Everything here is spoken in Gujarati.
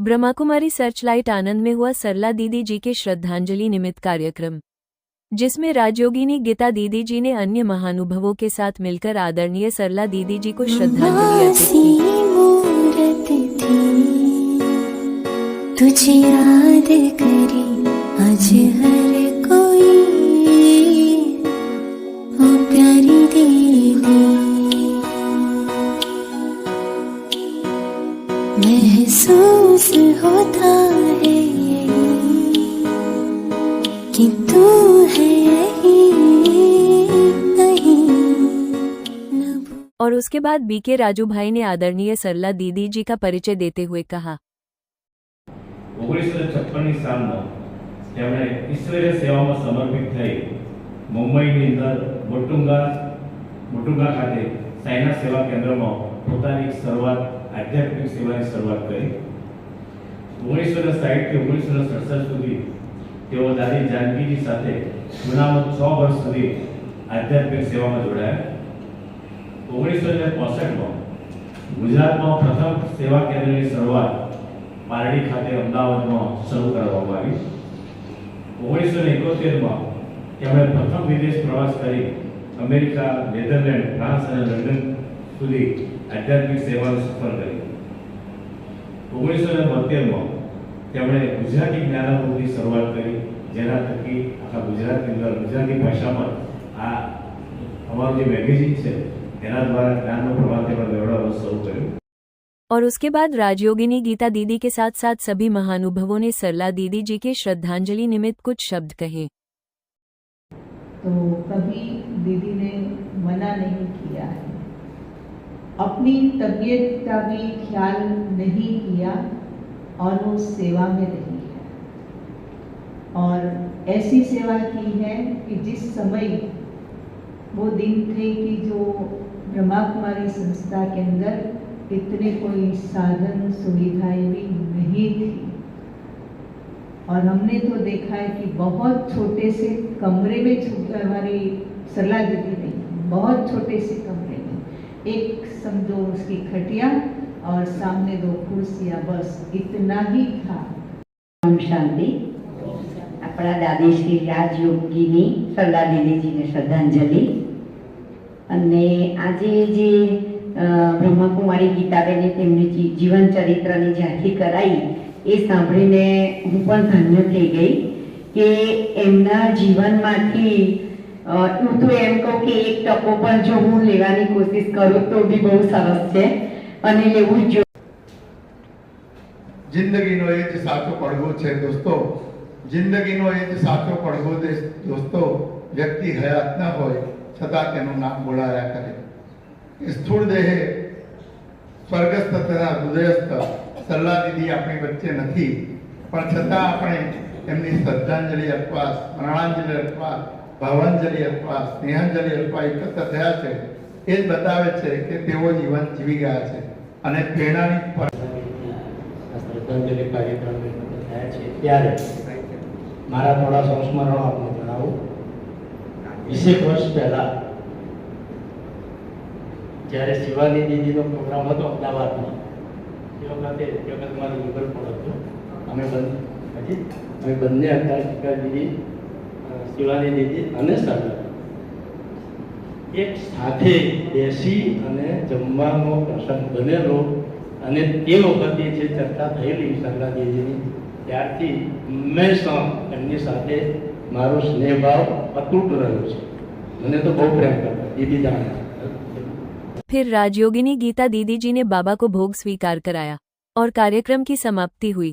ब्रह्माकुमारी सर्चलाइट आनंद में हुआ सरला दीदी जी के श्रद्धांजलि निमित्त कार्यक्रम, जिसमें राजयोगिनी गीता दीदी जी ने अन्य महानुभावों के साथ मिलकर आदरणीय सरला दीदी जी को श्रद्धांजलि अर्पित की। तुझे याद करे आज हर कोई, ओ प्यारी दीदी, महसूस होता है कि तू है कहीं न। और उसके बाद बीके राजू भाई ने आदरणीय सरला दीदी जी का परिचय देते हुए कहा, 1956 सालમાં તેમણે ઈશ્વરીય સેવામાં સમર્પિત થઈ મુંબઈની અંદર મોટુંગા ખાતે સાયના સેવા કેન્દ્રમાં પોતાની શરૂઆત આધ્યાત્મિક સેવાની શરૂઆત કરી। 1960 થી 1967 સુધી તેઓ દાદી જાનકીજી સાથે ગુનામાં 6 વર્ષ સુધી આધ્યાત્મિક સેવામાં જોડાયા। 1965માં ગુજરાતમાં પ્રથમ સેવા કેન્દ્રની શરૂઆત પારડી ખાતે અમદાવાદમાં શરૂ કરવામાં આવી। 1971માં તેમણે પ્રથમ વિદેશ પ્રવાસ કરી અમેરિકા, નેધરલેન્ડ, ફ્રાન્સ અને લંડન સુધી આધ્યાત્મિક સેવાનું સફર કરી। 1972માં તેમણે ગુજરાતી જ્ઞાનામૃતની શરૂઆત કરી, જેના થકી આખા ગુજરાતની અંદર ગુજરાતી ભાષામાં આ અમારું જે મેગેઝિન છે એના દ્વારા જ્ઞાનનો પ્રવાહ તેમણે મેળવવાનું શરૂ કર્યું। और उसके बाद राजयोगिनी गीता दीदी के साथ साथ सभी महानुभावों ने सरला दीदी जी के श्रद्धांजलि निमित्त कुछ शब्द कहे। तो कभी दीदी ने मना नहीं किया है, अपनी तबीयत का भी ख्याल नहीं किया और वो सेवा में रही है और ऐसी सेवा की है कि जिस समय वो दिन थे कि जो ब्रह्माकुमारी संस्था के अंदर इतने कोई साधन सुविधाएं भी नहीं थी और हमने तो देखा है कि बहुत छोटे से कमरे में हमारी सरला दीदी नहीं, बहुत छोटे से कमरे में एक समझो उसकी खटिया और सामने 2 कुर्सियां, बस इतना ही था। ओम शांति। अपना दादी श्री राजयोगिनी सरला दीदी जी ने श्रद्धांजलि અને આજે જે બ્રહ્માકુમારી ગીતાબેને તેમની જીવન ચરિત્રની ઝાંખી કરાઈ એ સાંભળીને હું પણ ધન્ય થઈ ગઈ કે એમના જીવનમાંથી હું તો એમ કહું કે એક ટકો પણ જો હું લેવાની કોશિશ કરું તો બી બહુ સરસ છે અને લેવું જ જોઈએ। જિંદગીનો એ જ સાચો પડઘો છે દોસ્તો, જિંદગીનો એ જ સાચો પડઘો છે દોસ્તો। વ્યક્તિ હયાત ન હોય છતાં તેનું નામ બોલાયા કરે। સ્થૂળ દેહે સ્વર્ગસ્થ તથા હૃદયસ્થ સરલા દીદી આપણી વચ્ચે નથી, પણ છતાં આપણે એમની શ્રદ્ધાંજલિ અર્પવા, સ્મરણાંજલિ અર્પવા, ભાવાંજલિ અર્પવા, સ્નેહાંજલિ અર્પવા એકત્ર થયા છે। એ જ બતાવે છે કે તેઓ જીવન જીવી ગયા છે અને પ્રેરણાની શ્રદ્ધાંજલિ કાર્યક્રમ થયા છે ત્યારે મારા થોડા સંસ્મરણો આપને જણાવું। 20 વર્ષ પહેલા જ્યારે શિવાની દીદીનો પ્રોગ્રામ હતો અમદાવાદમાં, એ વખતે મારું લીવર પણ હતું, અમે બંને હતા, શિખા દીદી, શિવાની દીદી અને સરલા એક સાથે બેસી અને જમવાનો પ્રસંગ બનેલો અને તે વખતે જે ચર્ચા થયેલી સરલા દીદીની, ત્યારથી હંમેશા એમની સાથે મારો સ્નેહભાવ અતૂટ રહ્યો છે। મને તો બહુ પ્રેમ કરતા દીદી જાણે। फिर राजयोगिनी गीता दीदी जी ने बाबा को भोग स्वीकार कराया और कार्यक्रम की समाप्ति हुई।